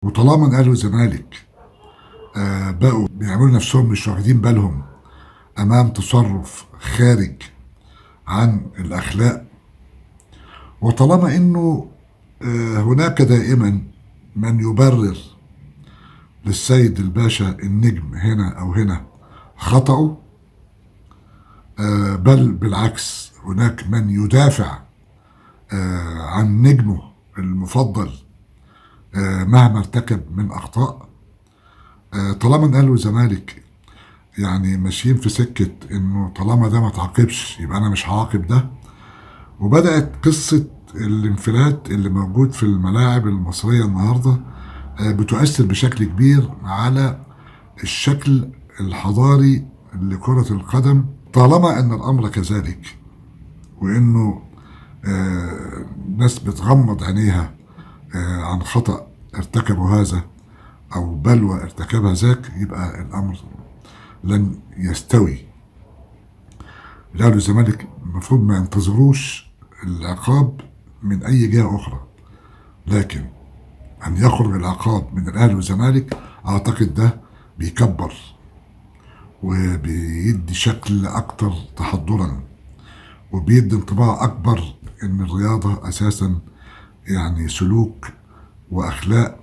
وطالما ان اهلي والزمالك بقوا بيعملوا نفسهم مش واخدين بالهم امام تصرف خارج عن الاخلاق، وطالما انه هناك دائما من يبرر للسيد الباشا النجم هنا او هنا خطأه، بل بالعكس هناك من يدافع عن نجمه المفضل مهما ارتكب من اخطاء. طالما ان اهلي والزمالك يعني ماشيين في سكه انه طالما ده ما تعاقبش يبقى انا مش هعاقب ده، وبدات قصه الانفلات اللي موجود في الملاعب المصريه النهارده بتؤثر بشكل كبير على الشكل الحضاري لكره القدم. طالما ان الامر كذلك، وانه ناس بتغمض عينيها عن خطأ ارتكبوا هذا أو بلوى ارتكبها ذاك، يبقى الأمر لن يستوي. الأهلي والزمالك المفروض ما ينتظروش العقاب من أي جهة أخرى، لكن أن يخرج العقاب من الأهلي والزمالك أعتقد ده بيكبر وبيدي شكل أكتر تحضرا، وبيدي انطباع أكبر إن الرياضة أساسا يعني سلوك وأخلاق